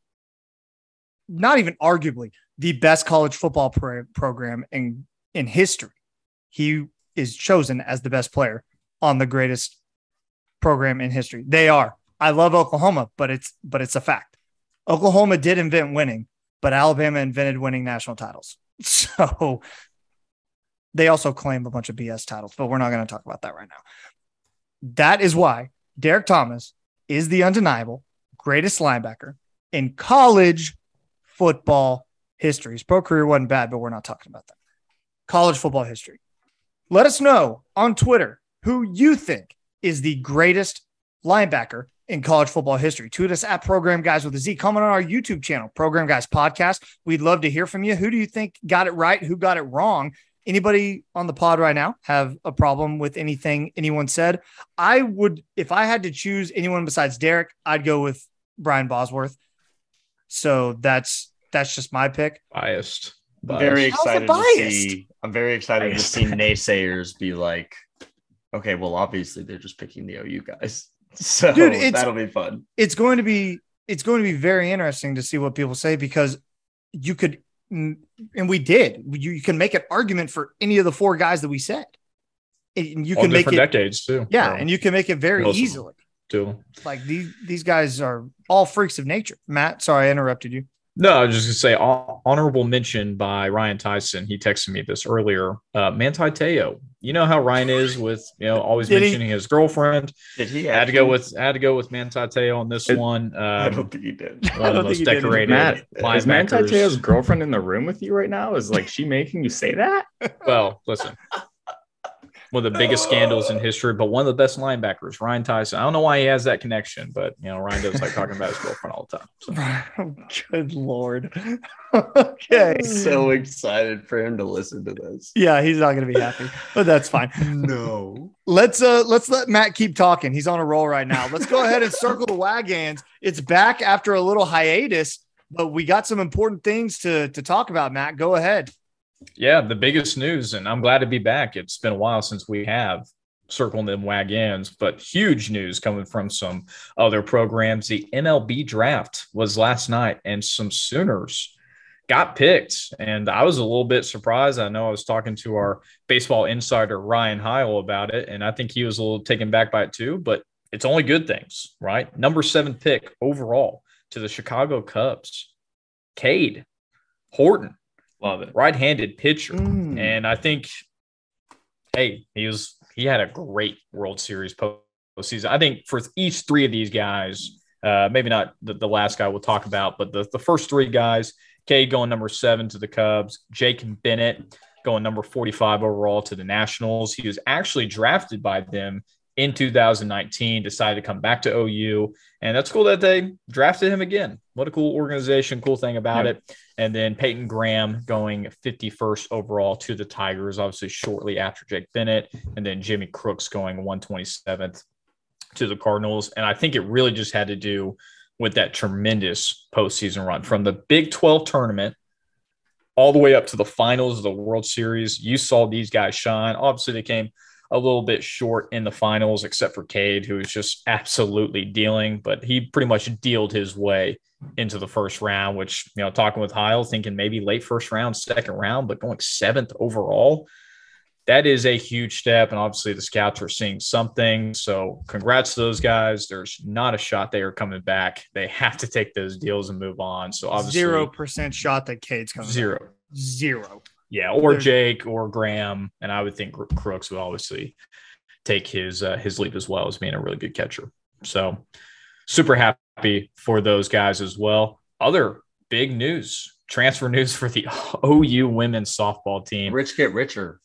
not even arguably the best college football program in history. He is chosen as the best player on the greatest program in history. They are. I love Oklahoma, but it's a fact. Oklahoma did invent winning, but Alabama invented winning national titles. So they also claim a bunch of BS titles, but we're not going to talk about that right now. That is why Derrick Thomas is the undeniable greatest linebacker in college football history. His pro career wasn't bad, but we're not talking about that. College football history. Let us know on Twitter who you think is the greatest linebacker in college football history. Tweet us at Program Guys with a Z. Comment on our YouTube channel, Program Guys Podcast. We'd love to hear from you. Who do you think got it right? Who got it wrong? Anybody on the pod right now have a problem with anything anyone said? I would, if I had to choose anyone besides Derrick, I'd go with Brian Bosworth. So that's just my pick. Biased. I'm very excited to see naysayers be like, okay, well, obviously they're just picking the OU guys. So dude, that'll be fun. It's going to be very interesting to see what people say, because you could, and we did, you can make an argument for any of the four guys that we said. And you can make it decades too. Yeah. So, and you can make it very easily too. Like these guys are all freaks of nature. Matt, sorry, I interrupted you. No, I was just going to say honorable mention by Ryan Tyson. He texted me this earlier. Manti Te'o. You know how Ryan is with, always mentioning his girlfriend. Did he had to go with Manti Te'o on this one. I don't think he did. One of the most decorated. Matt, is Manti Te'o's girlfriend in the room with you right now? Is she making you say that? Well, listen. One of the biggest scandals in history, but one of the best linebackers, Ryan Tyson. I don't know why he has that connection, but Ryan does like talking about his girlfriend all the time. So. Good Lord. Okay. I'm so excited for him to listen to this. Yeah, he's not going to be happy, but that's fine. No. Let's let Matt keep talking. He's on a roll right now. Let's go ahead and circle the WaGanns. It's back after a little hiatus, but we got some important things to talk about, Matt. Go ahead. Yeah, the biggest news, and I'm glad to be back. It's been a while since we have circled them WaGanns, but huge news coming from some other programs. The MLB Draft was last night, and some Sooners got picked, and I was a little bit surprised. I know I was talking to our baseball insider, Ryan Heil, about it, and I think he was a little taken back by it too, but it's only good things, right? Number 7 pick overall to the Chicago Cubs, Cade Horton. Love it. Right-handed pitcher. And I think, he had a great World Series postseason. I think for each three of these guys, maybe not the last guy we'll talk about, but the first three guys, Cade going number 7 to the Cubs, Jake Bennett going number 45 overall to the Nationals. He was actually drafted by them in 2019, decided to come back to OU, and that's cool that they drafted him again. What a cool organization, cool thing about it. And then Peyton Graham going 51st overall to the Tigers, obviously shortly after Jake Bennett, and then Jimmy Crooks going 127th to the Cardinals. And I think it really just had to do with that tremendous postseason run from the Big 12 tournament all the way up to the finals of the World Series. You saw these guys shine. Obviously, they came a little bit short in the finals, except for Cade, who was just absolutely dealing, but he pretty much dealed his way into the first round, which, talking with Heil, thinking maybe late first round, second round, but going 7th overall, that is a huge step. And obviously the scouts are seeing something. So congrats to those guys. There's not a shot they are coming back. They have to take those deals and move on. So obviously 0% shot that Cade's coming back. Zero. Yeah, or Jake or Graham, and I would think Crooks would obviously take his leap as well as being a really good catcher. So super happy for those guys as well. Other big news, transfer news for the OU women's softball team. Rich get richer.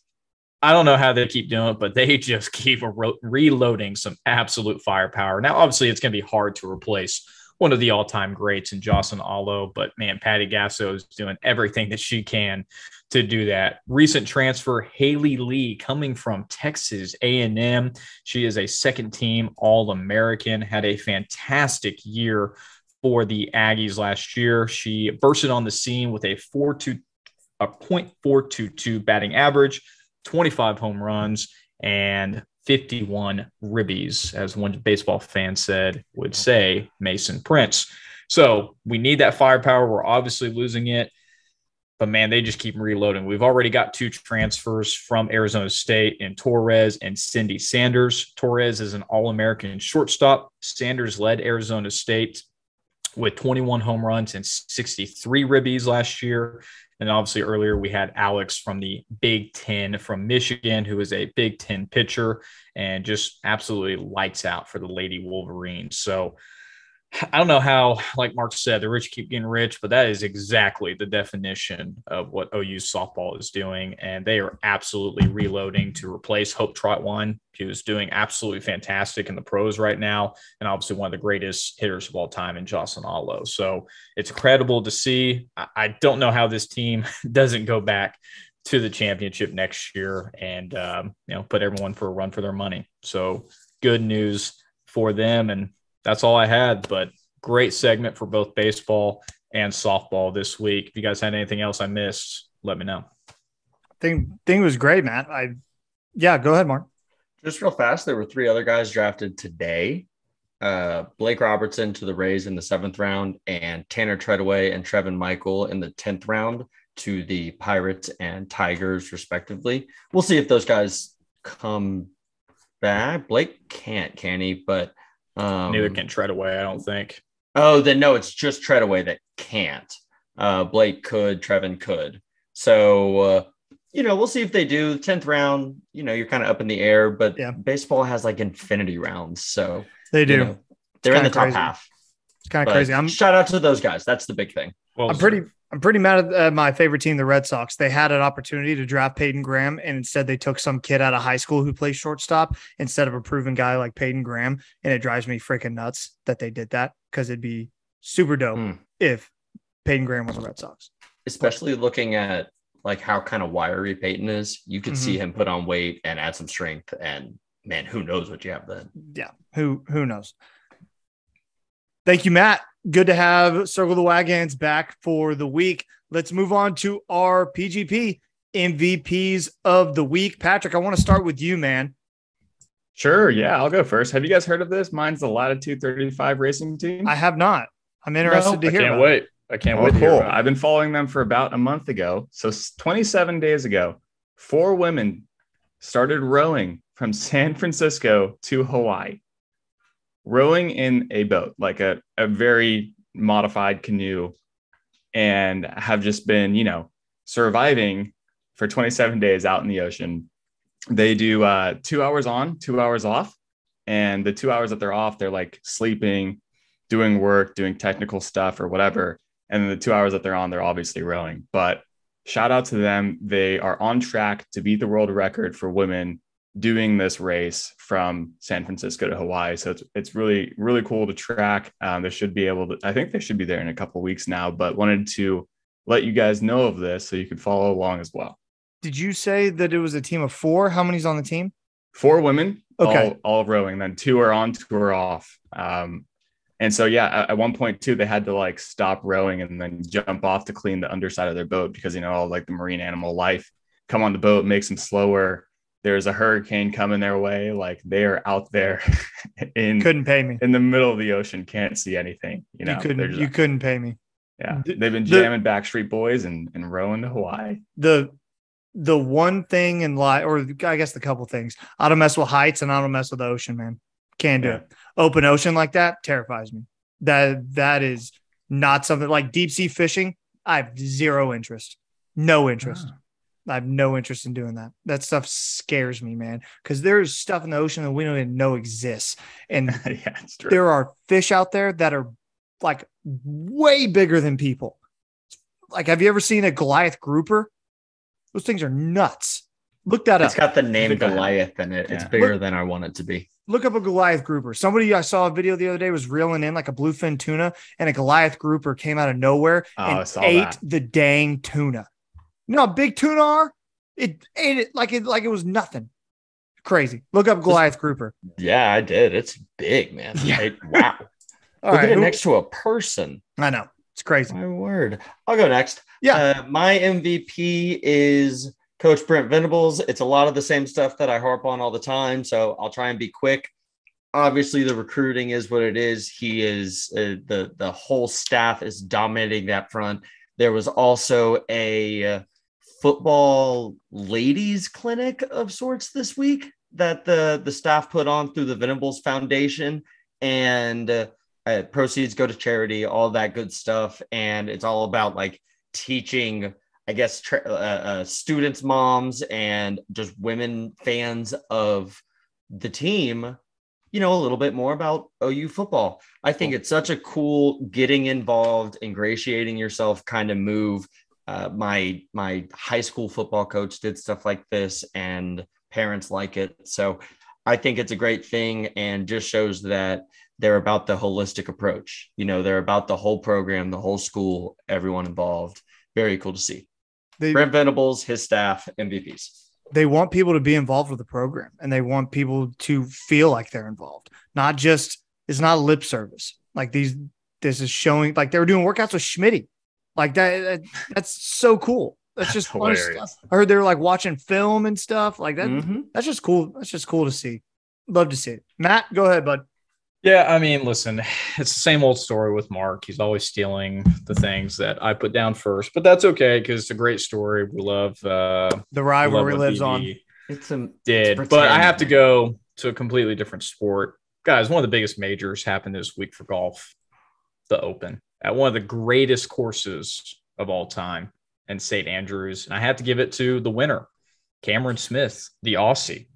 I don't know how they keep doing it, but they just keep reloading some absolute firepower. Now, obviously, it's going to be hard to replace one of the all-time greats in Jocelyn Allo, but man, Patty Gasso is doing everything that she can to do that. Recent transfer, Haley Lee, coming from Texas A&M. She is a second-team All-American, had a fantastic year for the Aggies last year. She bursted on the scene with a .422 batting average, 25 home runs, and 51 ribbies, as one baseball fan would say, Mason Prince. So we need that firepower. We're obviously losing it. But, man, they just keep reloading. We've already got 2 transfers from Arizona State in Torres and Cindy Sanders. Torres is an All-American shortstop. Sanders led Arizona State with 21 home runs and 63 ribbies last year. And obviously earlier we had Alex from the Big Ten from Michigan, who is a Big Ten pitcher and just absolutely lights out for the Lady Wolverines. So I don't know how, like Mark said, the rich keep getting rich, but that is exactly the definition of what OU's softball is doing. And they are absolutely reloading to replace Hope Trotwine, who's doing absolutely fantastic in the pros right now. And obviously one of the greatest hitters of all time in Jocelyn Allo. So it's incredible to see. I don't know how this team doesn't go back to the championship next year and, put everyone for a run for their money. So good news for them. And that's all I had, but great segment for both baseball and softball this week. If you guys had anything else I missed, let me know. Thing was great, Matt. Go ahead, Mark. Just real fast, there were 3 other guys drafted today. Blake Robertson to the Rays in the 7th round, and Tanner Treadaway and Trevin Michael in the 10th round to the Pirates and Tigers, respectively. We'll see if those guys come back. Blake can't, can he? But neither can Treadaway, I don't think. Oh, then no, it's just Treadaway that can't. Blake could, Trevin could. So, we'll see if they do. 10th round, you're kind of up in the air, but baseball has like infinity rounds. So they do. They're in the top half. It's kind of crazy. Shout out to those guys. That's the big thing. Well, I'm pretty mad at my favorite team, the Red Sox. They had an opportunity to draft Peyton Graham, and instead they took some kid out of high school who plays shortstop instead of a proven guy like Peyton Graham. And it drives me freaking nuts that they did that, because it'd be super dope if Peyton Graham was a Red Sox. Especially looking at like how kind of wiry Peyton is. You could see him put on weight and add some strength, and man, who knows what you have then. Yeah, who knows? Thank you, Matt. Good to have Circle the WaGanns back for the week. Let's move on to our PGP MVPs of the week. Patrick, I want to start with you, man. Sure. Yeah, I'll go first. Have you guys heard of this? Mine's the Latitude 35 racing team. I have not. I'm interested to hear. I can't wait to hear about it. I've been following them for about a month ago. So 27 days ago, 4 women started rowing from San Francisco to Hawaii. Rowing in a boat, like a very modified canoe, and have just been, surviving for 27 days out in the ocean. They do 2 hours on, 2 hours off. And the 2 hours that they're off, they're like sleeping, doing work, doing technical stuff or whatever. And then the 2 hours that they're on, they're obviously rowing. But shout out to them. They are on track to beat the world record for women doing this race from San Francisco to Hawaii. So it's really, really cool to track. They should be able to, I think they should be there in a couple of weeks now, but wanted to let you guys know of this so you could follow along as well. Did you say that it was a team of 4? How many's on the team? 4 women, okay. all rowing, then 2 are on, 2 are off. And so, at one point too, they had to like stop rowing and then jump off to clean the underside of their boat because, all like the marine animal life come on the boat, makes them slower. There's a hurricane coming their way. Like they are out there couldn't pay me in the middle of the ocean. Can't see anything. You couldn't pay me. Yeah. They've been jamming Backstreet Boys and rowing to Hawaii. The one thing in life, or I guess the couple things, I don't mess with heights and I don't mess with the ocean, man. Can't do it. Open ocean like that terrifies me. That is not something like deep sea fishing. I have zero interest. No interest. I have no interest in doing that. That stuff scares me, man, because there's stuff in the ocean that we don't even know exists. And there are fish out there that are like way bigger than people. Like, have you ever seen a Goliath grouper? Those things are nuts. Look that up. It's got the name Goliath in it. It's bigger than I want it to be. Look up a Goliath grouper. I saw a video the other day was reeling in like a bluefin tuna, and a Goliath grouper came out of nowhere and ate the dang tuna. You know how big tuna are? It ate it like it was nothing. Crazy. Look up Goliath grouper. Yeah, I did. It's big, man. Yeah. Wow. Look at it next to a person. I know. It's crazy. My word. I'll go next. Yeah. My MVP is Coach Brent Venables. It's a lot of the same stuff that I harp on all the time, so I'll try and be quick. obviously the recruiting is what it is. He is the whole staff is dominating that front. There was also a football ladies clinic of sorts this week that the staff put on through the Venables Foundation, and proceeds go to charity, all that good stuff. And it's all about like teaching, I guess, students, moms, and just women fans of the team, a little bit more about OU football. I think it's such a cool getting involved, ingratiating yourself kind of move. My high school football coach did stuff like this, and parents like it. So I think it's a great thing, and just shows that they're about the holistic approach. They're about the whole program, the whole school, everyone involved. Very cool to see. Brent Venables, his staff, MVPs. They want people to be involved with the program, and they want people to feel like they're involved. It's not lip service. Like this is showing, like they were doing workouts with Schmitty. Like that's so cool. That's just hilarious. I heard they were like watching film and stuff like that. Mm-hmm. That's just cool. That's just cool to see. Love to see it. Matt, go ahead, bud. Yeah, I mean, listen, it's the same old story with Mark. He's always stealing the things that I put down first, but that's okay because it's a great story. We love the rivalry lives on. But I have to go to a completely different sport. Guys, one of the biggest majors happened this week for golf, the Open, at one of the greatest courses of all time in St. Andrews. And I have to give it to the winner, Cameron Smith, the Aussie.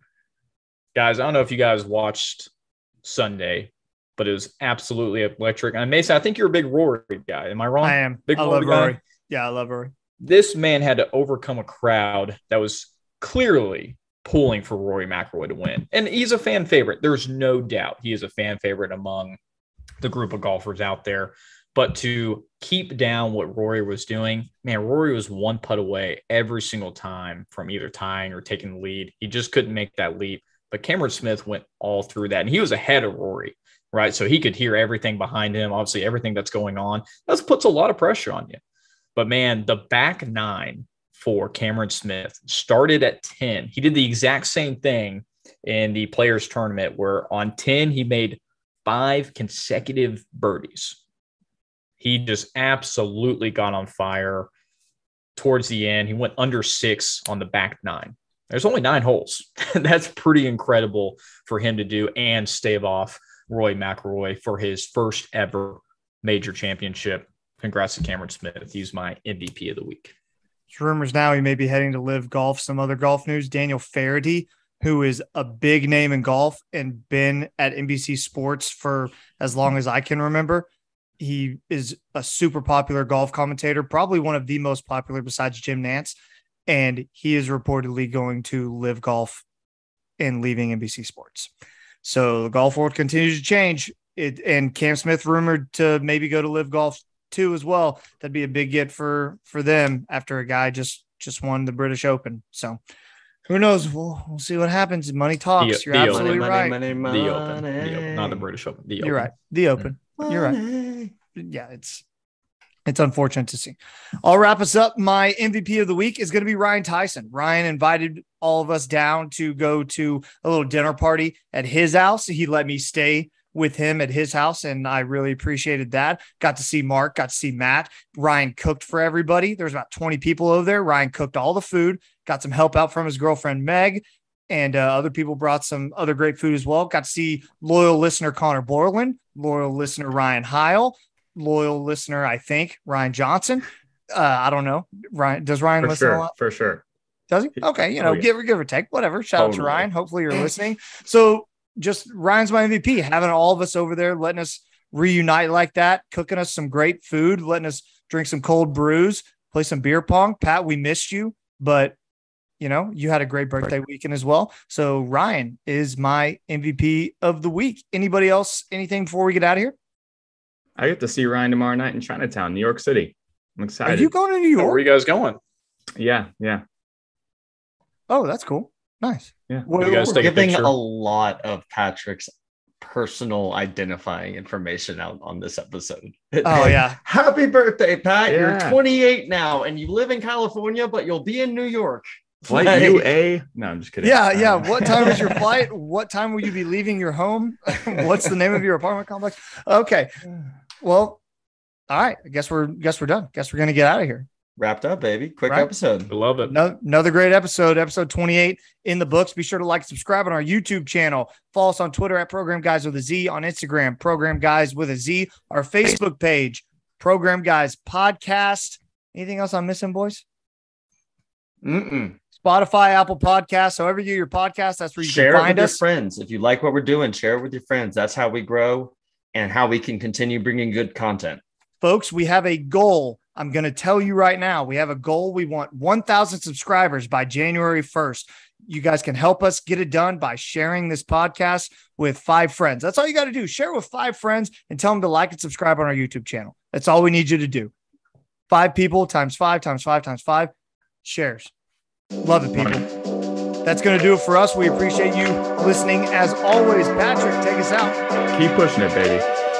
Guys, I don't know if you guys watched Sunday, but it was absolutely electric. And Mason, I think you're a big Rory guy. Am I wrong? I am. Big I love Rory. Yeah, I love Rory. This man had to overcome a crowd that was clearly pulling for Rory McIlroy to win. And he's a fan favorite. There's no doubt he is a fan favorite among the group of golfers out there. But to keep down what Rory was doing, man, Rory was one putt away every single time from either tying or taking the lead. He just couldn't make that leap. But Cameron Smith went all through that, and he was ahead of Rory, right? So he could hear everything behind him, obviously everything that's going on. That puts a lot of pressure on you. But, man, the back nine for Cameron Smith started at 10. He did the exact same thing in the Players Tournament where on 10 he made 5 consecutive birdies. He just absolutely got on fire towards the end. He went under 6 on the back nine. There's only 9 holes. That's pretty incredible for him to do and stave off Rory McIlroy for his first ever major championship. Congrats to Cameron Smith. He's my MVP of the week. There's rumors now he may be heading to Live Golf. Some other golf news. Daniel Faraday, who is a big name in golf and been at NBC Sports for as long as I can remember. He is a super popular golf commentator, probably one of the most popular besides Jim Nantz. And he is reportedly going to Live Golf and leaving NBC Sports. So the golf world continues to change. And Cam Smith rumored to maybe go to Live Golf too as well. That'd be a big get for them after a guy just won the British Open. So who knows? We'll see what happens. Money talks. You're absolutely right. The Open, not the British Open. The Open. You're right. The Open. You're right. Yeah, it's unfortunate to see. I'll wrap us up. My MVP of the week is going to be Ryan Tyson. Ryan invited all of us down to go to a little dinner party at his house. He let me stay with him at his house, and I really appreciated that. Got to see Mark, got to see Matt. Ryan cooked for everybody. There was about 20 people over there. Ryan cooked all the food, got some help out from his girlfriend, Meg, and other people brought some other great food as well. Got to see loyal listener Connor Borland, loyal listener Ryan Heil, loyal listener, I think, Ryan Johnson. I don't know. Ryan, does Ryan listen a lot? For sure. Does he? Okay. Give or take, whatever. Shout out to Ryan. Hopefully you're listening. So just Ryan's my MVP, having all of us over there, letting us reunite like that, cooking us some great food, letting us drink some cold brews, play some beer pong. Pat, we missed you, but you had a great birthday weekend as well. So Ryan is my MVP of the week. Anybody else, anything before we get out of here? I get to see Ryan tomorrow night in Chinatown, New York City. I'm excited. Are you going to New York? Where are you guys going? Yeah. Oh, that's cool. Nice. Yeah. We're giving a lot of Patrick's personal identifying information out on this episode. Oh, yeah. Happy birthday, Pat. Yeah. You're 28 now, and you live in California, but you'll be in New York. Flight UA? No, I'm just kidding. Yeah. What time is your flight? What time will you be leaving your home? What's the name of your apartment complex? Okay. Well, all right. I guess we're done. Guess we're gonna get out of here. Wrapped up, baby. Quick episode. I love it. Another great episode. Episode 28 in the books. Be sure to like and subscribe on our YouTube channel. Follow us on Twitter at Program Guys with a Z. On Instagram, Program Guys with a Z. Our Facebook page, Program Guys Podcast. Anything else I'm missing, boys? Spotify, Apple Podcasts, however you get your podcast, that's where you share can find it with us. Your friends. If you like what we're doing, share it with your friends. That's how we grow and how we can continue bringing good content. Folks, we have a goal. I'm going to tell you right now, we have a goal. We want 1,000 subscribers by January 1st. You guys can help us get it done by sharing this podcast with 5 friends. That's all you got to do. Share it with 5 friends and tell them to like and subscribe on our YouTube channel. That's all we need you to do. 5 people times 5 times 5 times 5 shares. Love it, people. That's going to do it for us. We appreciate you listening. As always, Patrick, take us out. Keep pushing it, baby.